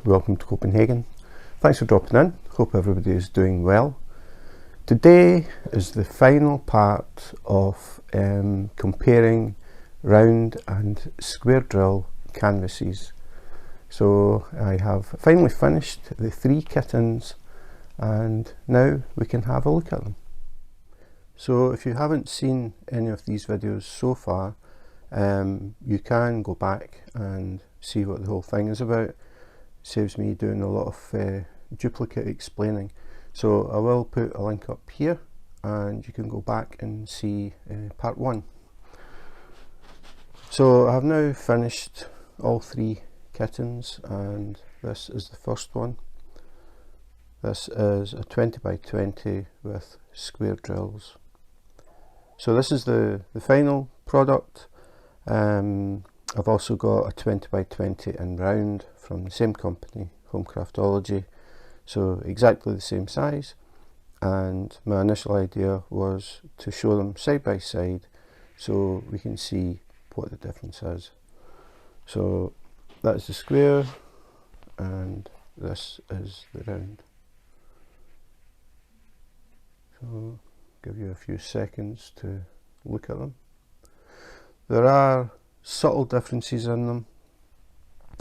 welcome to Copenhagen. Thanks for dropping in. Hope everybody is doing well. Today is the final part of comparing round and square drill canvases. So I have finally finished the 3 kittens and now we can have a look at them. So if you haven't seen any of these videos so far, you can go back and see what the whole thing is about. It saves me doing a lot of duplicate explaining. So I will put a link up here and you can go back and see part 1. So I've now finished all 3 kittens and this is the first one. This is a 20 by 20 with square drills. So this is the final product. I've also got a 20 by 20 in round from the same company, Homecraftology, so exactly the same size, and my initial idea was to show them side by side so we can see what the difference is. So that's the square and this is the round. So give you a few seconds to look at them. There are subtle differences in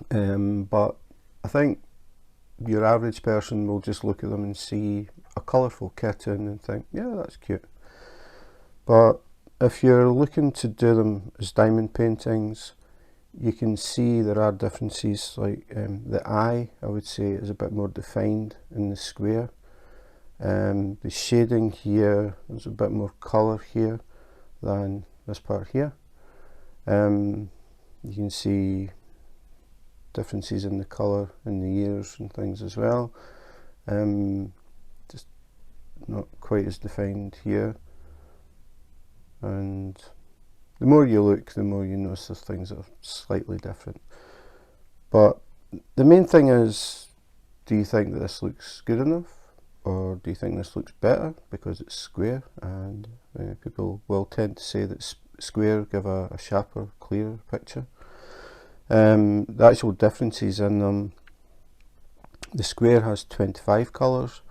them, but I think your average person will just look at them and see a colourful kitten and think, yeah, that's cute. But if you're looking to do them as diamond paintings, you can see there are differences, like the eye, I would say, is a bit more defined in the square. The shading here, there's a bit more colour here than this part here. You can see differences in the colour in the ears and things as well. Just not quite as defined here. And the more you look, the more you notice there's things that are slightly different. But the main thing is, do you think that this looks good enough? Or do you think this looks better because it's square? And people will tend to say that square give a sharper, clearer picture. The actual differences in them, the square has 25 colours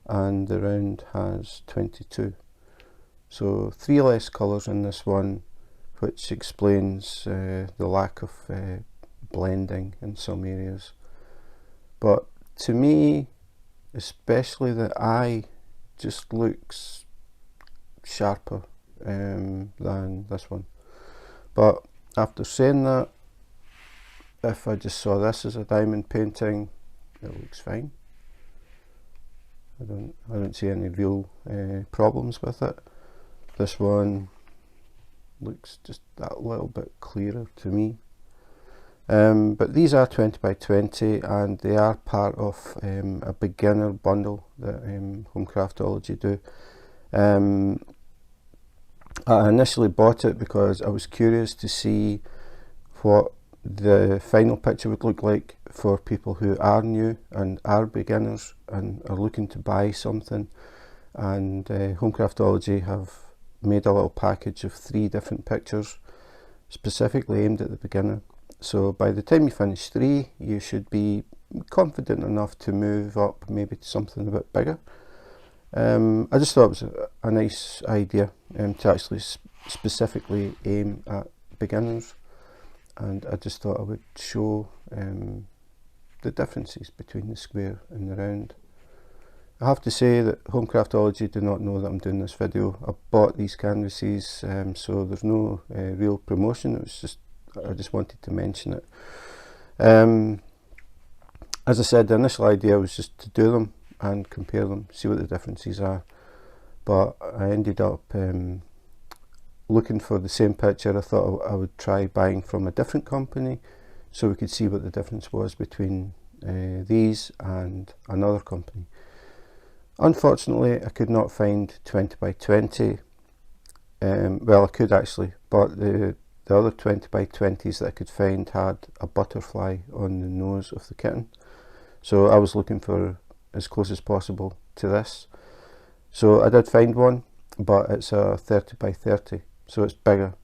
and the round has 22. So 3 less colours in this one, which explains the lack of blending in some areas. But to me, especially the eye just looks sharper than this one. But after saying that, if I just saw this as a diamond painting, it looks fine. I don't see any real problems with it. This one looks just that little bit clearer to me. But these are 20 by 20 and they are part of a beginner bundle that Homecraftology do. I initially bought it because I was curious to see what the final picture would look like for people who are new and are beginners and are looking to buy something. And Homecraftology have made a little package of 3 different pictures specifically aimed at the beginner. So by the time you finish 3, you should be confident enough to move up maybe to something a bit bigger. I just thought it was a nice idea to actually specifically aim at beginners, and I just thought I would show the differences between the square and the round. I have to say that Homecraftology do not know that I'm doing this video. I bought these canvases, so there's no real promotion. It was just, I just wanted to mention it. As I said, the initial idea was just to do them and compare them, see what the differences are. But I ended up looking for the same picture. I thought I would try buying from a different company so we could see what the difference was between these and another company. Unfortunately, I could not find 20 by 20. Well, I could actually, but the other 20 by 20s that I could find had a butterfly on the nose of the kitten. So I was looking for as close as possible to this. So I did find one, but it's a 30 by 30, so it's bigger.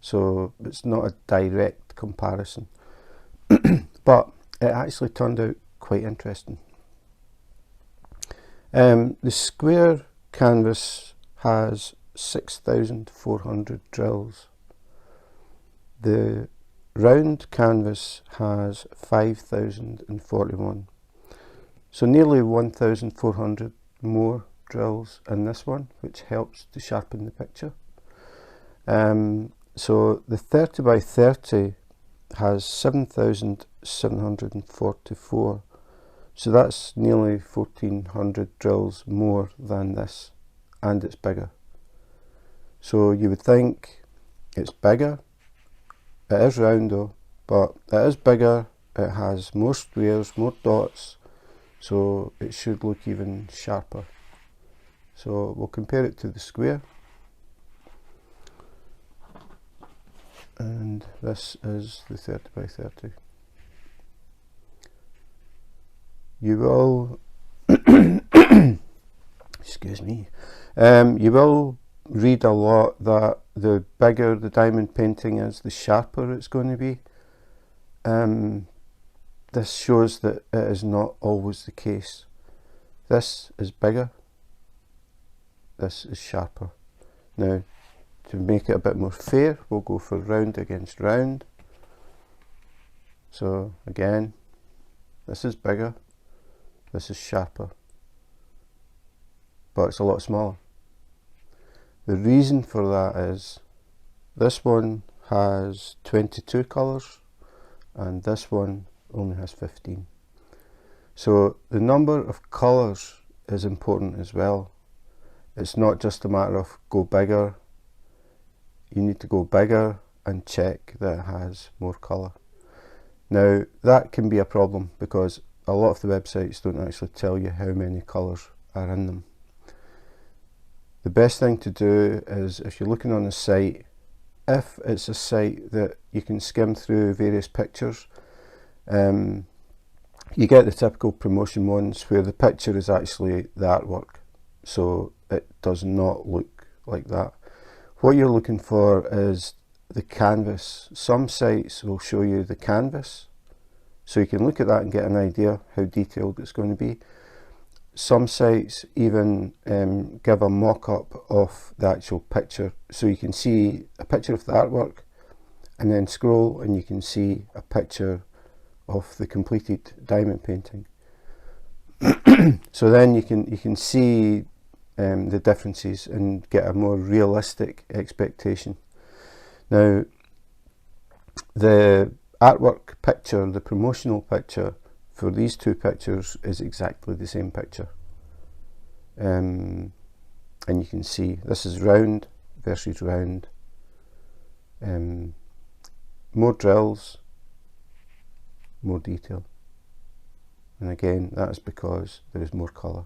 So it's not a direct comparison. But it actually turned out quite interesting. The square canvas has 6,400 drills. The round canvas has 5,041. So nearly 1,400 more drills in this one, which helps to sharpen the picture. So the 30 by 30 has 7,744. So that's nearly 1,400 drills more than this, and it's bigger. So you would think it's bigger. It is round though, but it is bigger. It has more squares, more dots, so it should look even sharper. So we'll compare it to the square. And this is the 30 by 30. You will, excuse me, you will read a lot that the bigger the diamond painting is, the sharper it's going to be. This shows that it is not always the case. This is bigger, this is sharper. Now, to make it a bit more fair, we'll go for round against round. So again, this is bigger, this is sharper, but it's a lot smaller. The reason for that is this one has 22 colours and this one only has 15. So the number of colours is important as well. It's not just a matter of go bigger. You need to go bigger and check that it has more colour. Now that can be a problem because a lot of the websites don't actually tell you how many colours are in them. The best thing to do is, if you're looking on a site, if it's a site that you can skim through various pictures, you get the typical promotion ones where the picture is actually the artwork, so it does not look like that. What you're looking for is the canvas. Some sites will show you the canvas, so you can look at that and get an idea how detailed it's going to be. Some sites even give a mock-up of the actual picture, so you can see a picture of the artwork and then scroll and you can see a picture of the completed diamond painting. So then you can see the differences and get a more realistic expectation. Now the artwork picture, the promotional picture for these two pictures is exactly the same picture, and you can see this is round versus round, more drills, more detail, and again that is because there is more colour.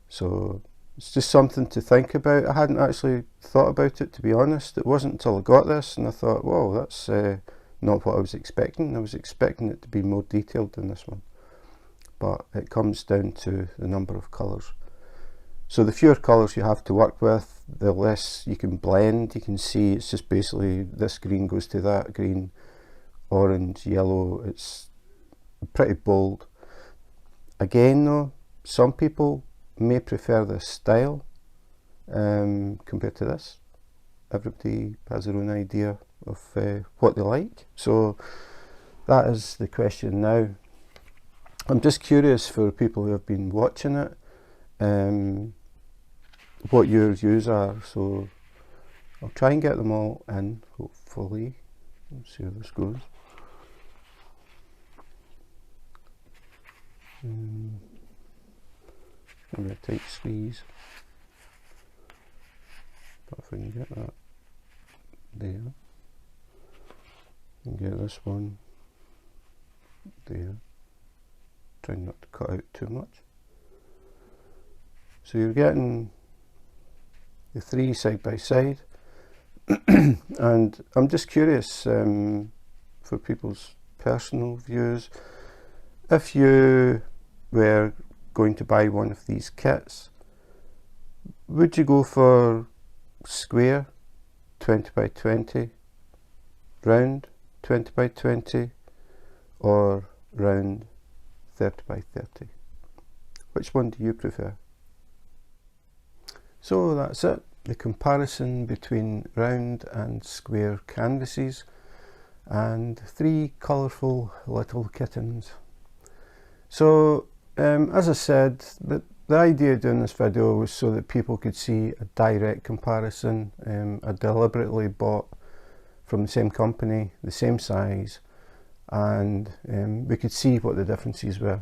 So it's just something to think about. I hadn't actually thought about it, to be honest. It wasn't until I got this and I thought, whoa, that's not what I was expecting. I was expecting it to be more detailed than this one, but it comes down to the number of colours. So the fewer colours you have to work with, the less you can blend. You can see it's just basically this green goes to that green, orange, yellow. It's pretty bold. Again though, some people may prefer this style compared to this. Everybody has their own idea of what they like, so that is the question now. I'm just curious for people who have been watching it, what your views are, so I'll try and get them all in, hopefully. Let's see how this goes. Maybe a tight squeeze, but if we can get that there, and get this one there, trying not to cut out too much. So you're getting the three side by side, and I'm just curious for people's personal views. If you were going to buy one of these kits, would you go for square 20 by 20, round 20 by 20, or round 30 by 30. Which one do you prefer? So that's it, the comparison between round and square canvases and 3 colourful little kittens. So as I said, the idea of doing this video was so that people could see a direct comparison. I deliberately bought from the same company, the same size, and we could see what the differences were.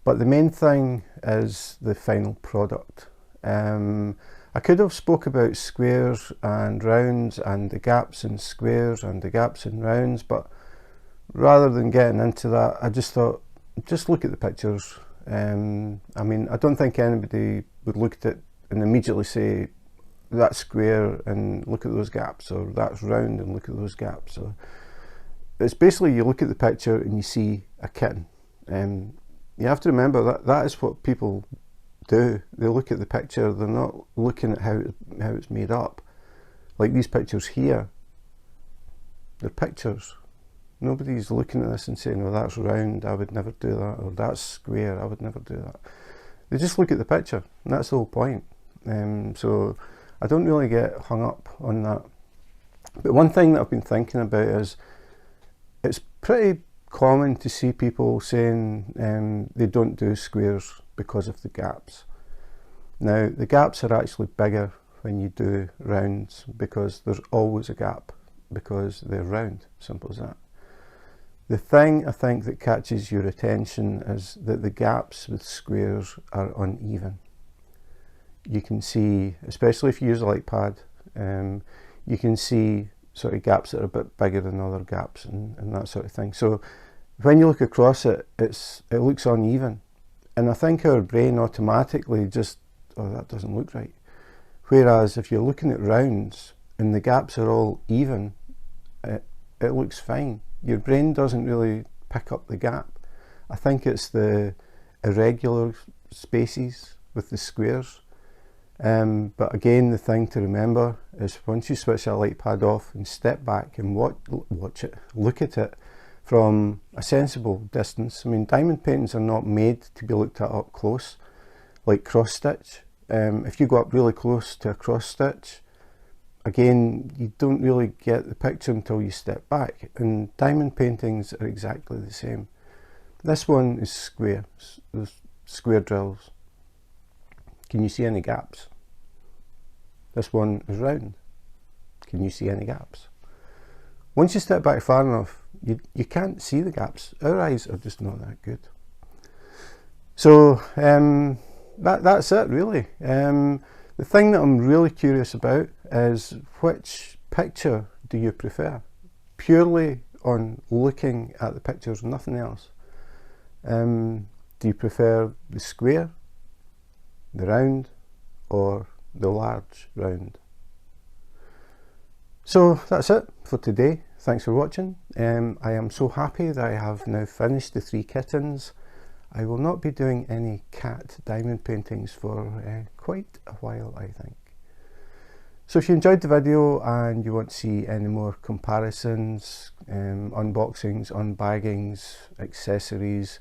But the main thing is the final product. I could have spoke about squares and rounds and the gaps in squares and the gaps in rounds, but rather than getting into that, I just thought, just look at the pictures. I mean, I don't think anybody would look at it and immediately say, that's square and look at those gaps, or that's round and look at those gaps. So it's basically, you look at the picture and you see a kitten. You have to remember that that is what people do. They look at the picture, they're not looking at how it's made up. Like these pictures here, they're pictures. Nobody's looking at this and saying, well, that's round, I would never do that, or that's square, I would never do that. They just look at the picture, and that's the whole point. So I don't really get hung up on that. But one thing that I've been thinking about is, it's pretty common to see people saying they don't do squares because of the gaps. Now, the gaps are actually bigger when you do rounds, because there's always a gap, because they're round, simple as that. The thing I think that catches your attention is that the gaps with squares are uneven. You can see, especially if you use a light pad, you can see sort of gaps that are a bit bigger than other gaps and that sort of thing. So when you look across it, it looks uneven. And I think our brain automatically just, oh, that doesn't look right. Whereas if you're looking at rounds and the gaps are all even, it looks fine. Your brain doesn't really pick up the gap. I think it's the irregular spaces with the squares. But again, the thing to remember is, once you switch that light pad off and step back and watch it, look at it from a sensible distance. I mean, diamond paintings are not made to be looked at up close, like cross stitch. If you go up really close to a cross stitch, again, you don't really get the picture until you step back. And diamond paintings are exactly the same. This one is square, there's square drills. Can you see any gaps? This one is round. Can you see any gaps? Once you step back far enough, you can't see the gaps. Our eyes are just not that good. So that's it really. The thing that I'm really curious about is, which picture do you prefer? Purely on looking at the pictures, nothing else. Do you prefer the square, the round, or the large round? So that's it for today. Thanks for watching. I am so happy that I have now finished the 3 kittens. I will not be doing any cat diamond paintings for quite a while, I think. So if you enjoyed the video and you want to see any more comparisons, unboxings, unbaggings, accessories,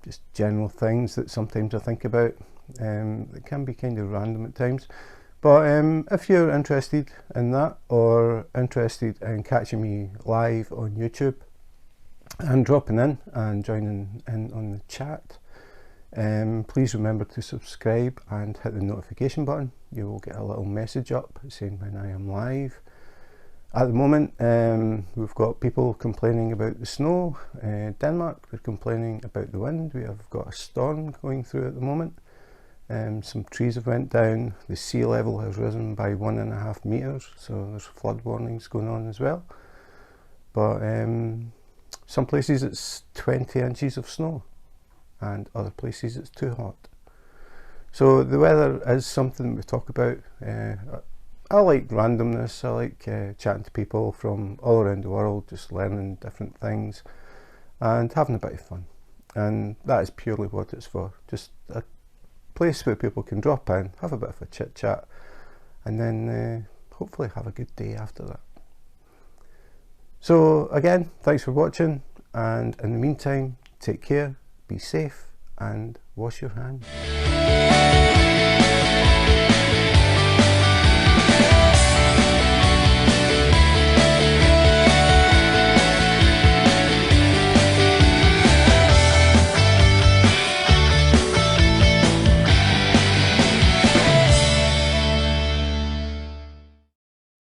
just general things that sometimes I think about, it can be kind of random at times. But if you're interested in that, or interested in catching me live on YouTube and dropping in and joining in on the chat, please remember to subscribe and hit the notification button. You will get a little message up saying when I am live. At the moment, we've got people complaining about the snow. Denmark, they're complaining about the wind. We have got a storm going through at the moment. Some trees have went down. The sea level has risen by 1.5 meters, so there's flood warnings going on as well. But some places it's 20 inches of snow, and other places it's too hot. So the weather is something we talk about. I like randomness. I like chatting to people from all around the world, just learning different things and having a bit of fun. And that is purely what it's for. Just a place where people can drop in, have a bit of a chit chat, and then hopefully have a good day after that. So again, thanks for watching, and in the meantime, take care, be safe and wash your hands.